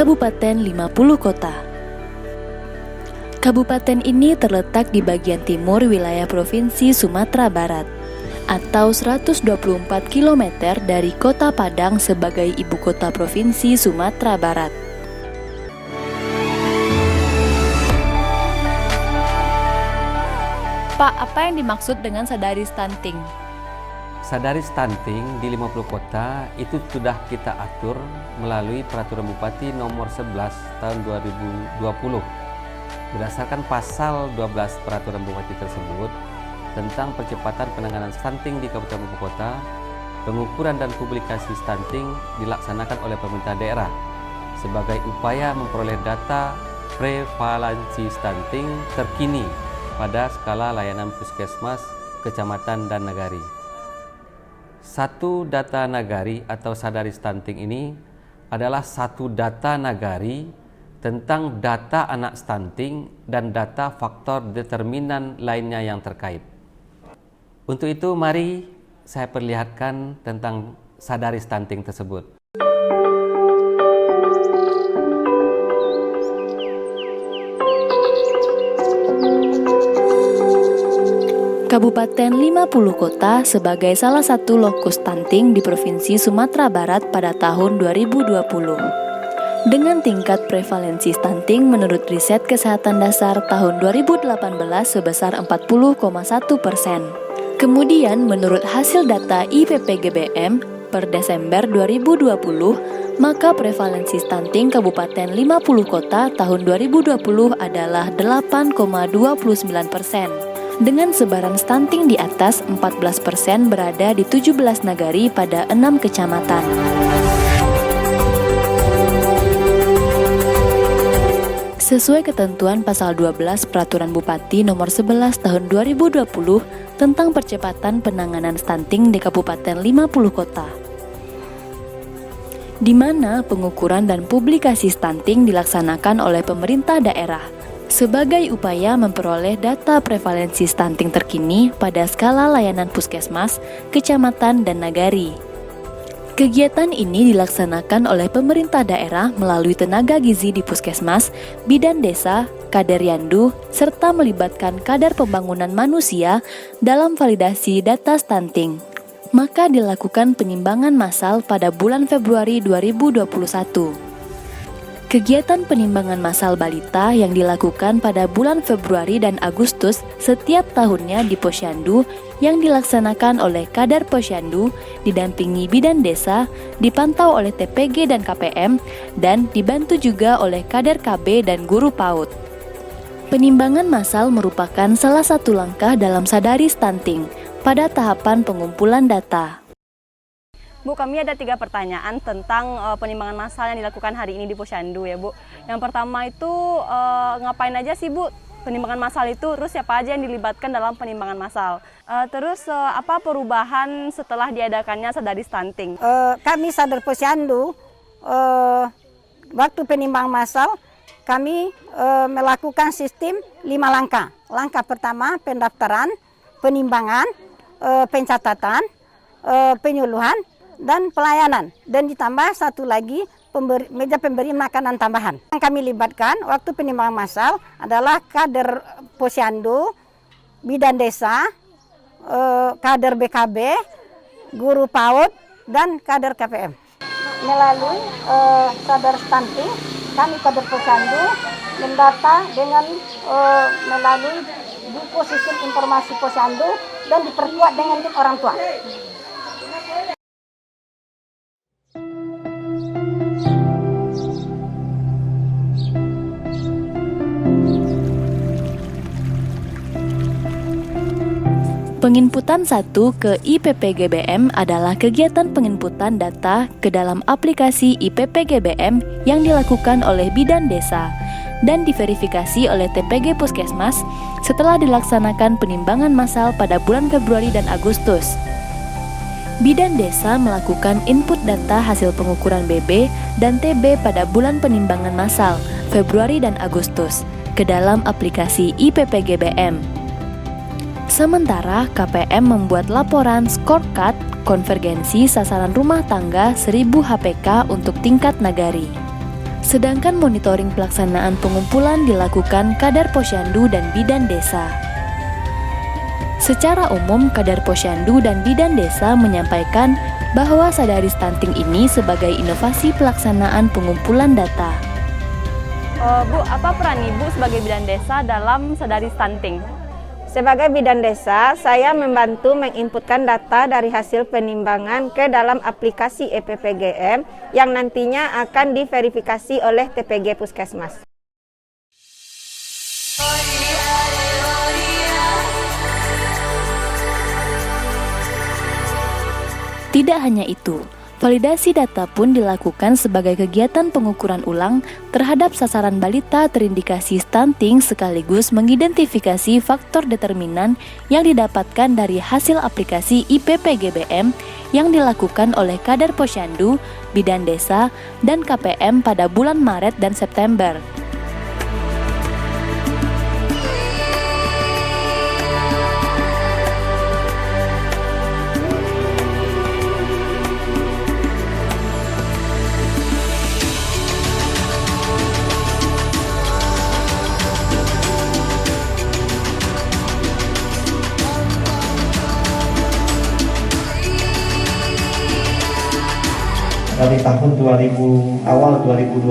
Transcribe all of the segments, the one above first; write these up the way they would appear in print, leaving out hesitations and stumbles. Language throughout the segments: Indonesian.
Kabupaten 50 Kota. Kabupaten ini terletak di bagian timur wilayah Provinsi Sumatera Barat, atau 124 km dari Kota Padang sebagai ibu kota Provinsi Sumatera Barat. Pak, apa yang dimaksud dengan sadari stunting? Sadari stunting di 50 kota itu sudah kita atur melalui Peraturan Bupati nomor 11 tahun 2020. Berdasarkan pasal 12 Peraturan Bupati tersebut tentang percepatan penanganan stunting di Kabupaten 50 Kota, pengukuran dan publikasi stunting dilaksanakan oleh pemerintah daerah sebagai upaya memperoleh data prevalensi stunting terkini pada skala layanan puskesmas, kecamatan, dan nagari. Satu data nagari atau sadari stunting ini adalah satu data nagari tentang data anak stunting dan data faktor determinan lainnya yang terkait. Untuk itu mari saya perlihatkan tentang sadari stunting tersebut. Kabupaten 50 Kota sebagai salah satu lokus stunting di Provinsi Sumatera Barat pada tahun 2020. Dengan tingkat prevalensi stunting menurut riset kesehatan dasar tahun 2018 sebesar 40,1%. Kemudian menurut hasil data IPPGBM per Desember 2020, maka prevalensi stunting Kabupaten 50 Kota tahun 2020 adalah 8,29%. Dengan sebaran stunting di atas, 14% berada di 17 nagari pada 6 kecamatan. Sesuai ketentuan pasal 12 Peraturan Bupati nomor 11 tahun 2020 tentang percepatan penanganan stunting di Kabupaten 50 Kota, di mana pengukuran dan publikasi stunting dilaksanakan oleh pemerintah daerah sebagai upaya memperoleh data prevalensi stunting terkini pada skala layanan puskesmas, kecamatan, dan nagari. Kegiatan ini dilaksanakan oleh pemerintah daerah melalui tenaga gizi di puskesmas, bidan desa, kader yandu, serta melibatkan kader pembangunan manusia dalam validasi data stunting. Maka dilakukan penimbangan massal pada bulan Februari 2021. Kegiatan penimbangan massal balita yang dilakukan pada bulan Februari dan Agustus setiap tahunnya di Posyandu yang dilaksanakan oleh Kadar Posyandu didampingi bidan desa, dipantau oleh TPG dan KPM, dan dibantu juga oleh Kadar KB dan guru PAUD. Penimbangan massal merupakan salah satu langkah dalam sadari stunting pada tahapan pengumpulan data. Bu, kami ada 3 pertanyaan tentang penimbangan massal yang dilakukan hari ini di Posyandu ya Bu. Yang pertama itu ngapain aja sih Bu penimbangan massal itu, terus siapa aja yang dilibatkan dalam penimbangan massal? Terus apa perubahan setelah diadakannya sadari stunting? Kami Sadar Posyandu waktu penimbangan massal kami melakukan sistem 5 langkah. Langkah pertama pendaftaran, penimbangan, pencatatan, penyuluhan, dan pelayanan, dan ditambah satu lagi meja pemberi makanan tambahan. Yang kami libatkan waktu penimbangan massal adalah kader Posyandu, bidan desa, kader BKB, guru PAUD, dan kader KPM. Melalui sadar stunting, kami kader Posyandu mendata dengan melalui buku sistem informasi Posyandu dan diperkuat dengan tim orang tua. Penginputan 1 ke IPPGBM adalah kegiatan penginputan data ke dalam aplikasi IPPGBM yang dilakukan oleh bidan desa dan diverifikasi oleh TPG Puskesmas setelah dilaksanakan penimbangan massal pada bulan Februari dan Agustus. Bidan desa melakukan input data hasil pengukuran BB dan TB pada bulan penimbangan massal Februari dan Agustus ke dalam aplikasi IPPGBM. Sementara KPM membuat laporan scorecard konvergensi sasaran rumah tangga 1000 HPK untuk tingkat nagari. Sedangkan monitoring pelaksanaan pengumpulan dilakukan Kadar Posyandu dan Bidan Desa. Secara umum, Kadar Posyandu dan Bidan Desa menyampaikan bahwa Sadari Stunting ini sebagai inovasi pelaksanaan pengumpulan data. Bu, apa peran Ibu sebagai bidan desa dalam Sadari Stunting? Sebagai bidan desa, saya membantu menginputkan data dari hasil penimbangan ke dalam aplikasi EPPGM yang nantinya akan diverifikasi oleh TPG Puskesmas. Tidak hanya itu, validasi data pun dilakukan sebagai kegiatan pengukuran ulang terhadap sasaran balita terindikasi stunting sekaligus mengidentifikasi faktor determinan yang didapatkan dari hasil aplikasi IPPGBM yang dilakukan oleh Kadar Posyandu, Bidan Desa, dan KPM pada bulan Maret dan September. Dari tahun awal 2020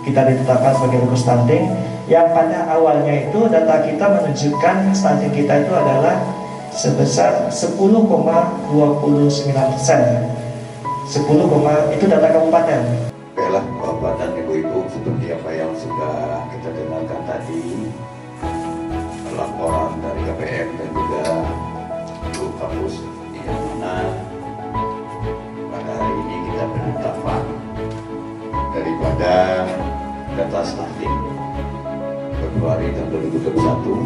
kita ditetapkan sebagai gugus stunting, yang pada awalnya itu data kita menunjukkan stunting kita itu adalah sebesar 10,29%. 10, itu data kabupaten. Baiklah Bapak dan Ibu-Ibu, seperti apa yang sudah kita dengarkan tadi, laporan dari KPM dan juga Ibu Kapus yang mana pada hari ini kita penetapan daripada data stunting Februari tahun 2021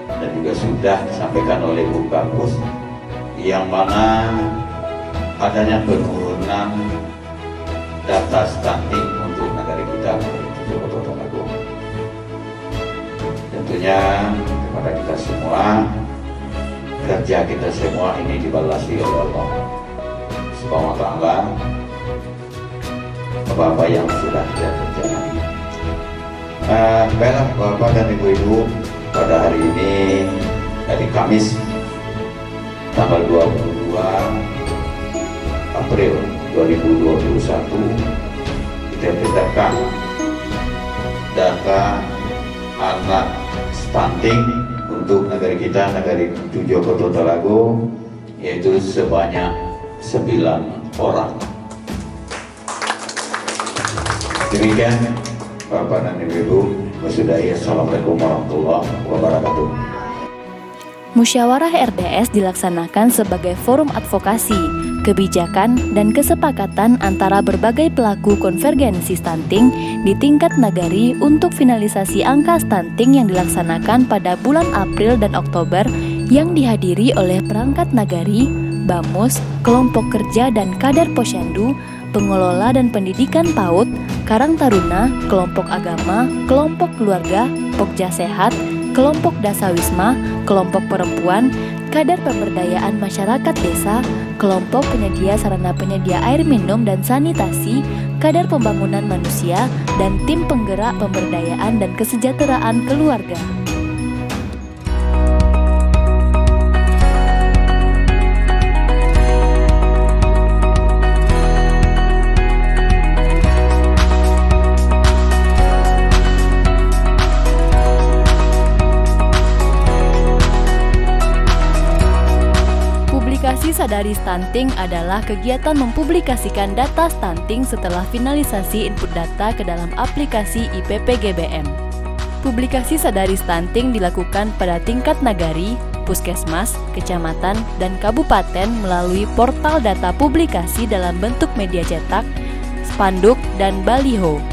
dan juga sudah disampaikan oleh Ibu Kapus yang mana adanya penurunan data stunting untuk negara kita menuju Kota Tanagung. Tentunya kepada kita semua, kerja kita semua ini dibalasi oleh Allah Subhanahu wa Ta'ala apa-apa yang sudah kita kerjakan. Baiklah Bapak dan Ibu-Ibu, pada hari ini hari Kamis tanggal 22 April 2021 kita tetapkan data anak stunting untuk negara kita, negara Tujuh Kota Telago, yaitu sebanyak 9 orang. Demikian Bapak dan Ibu, bersudahi. Assalamualaikum warahmatullahi wabarakatuh. Musyawarah RDS dilaksanakan sebagai forum advokasi, kebijakan, dan kesepakatan antara berbagai pelaku konvergensi stunting di tingkat nagari untuk finalisasi angka stunting yang dilaksanakan pada bulan April dan Oktober yang dihadiri oleh perangkat nagari, BAMUS, kelompok kerja dan Kadar Posyandu, pengelola dan pendidikan PAUD, Karang Taruna, kelompok agama, kelompok keluarga, Pokja Sehat, kelompok Dasawisma, kelompok perempuan, Kadar Pemberdayaan Masyarakat Desa, kelompok penyedia sarana penyedia air minum dan sanitasi, Kadar Pembangunan Manusia, dan tim penggerak pemberdayaan dan kesejahteraan keluarga. Publikasi Sadari Stunting adalah kegiatan mempublikasikan data stunting setelah finalisasi input data ke dalam aplikasi IPPGBM. Publikasi Sadari Stunting dilakukan pada tingkat nagari, puskesmas, kecamatan, dan kabupaten melalui portal data publikasi dalam bentuk media cetak, spanduk, dan baliho.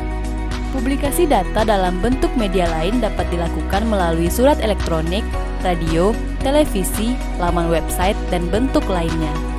Publikasi data dalam bentuk media lain dapat dilakukan melalui surat elektronik, radio, televisi, laman website, dan bentuk lainnya.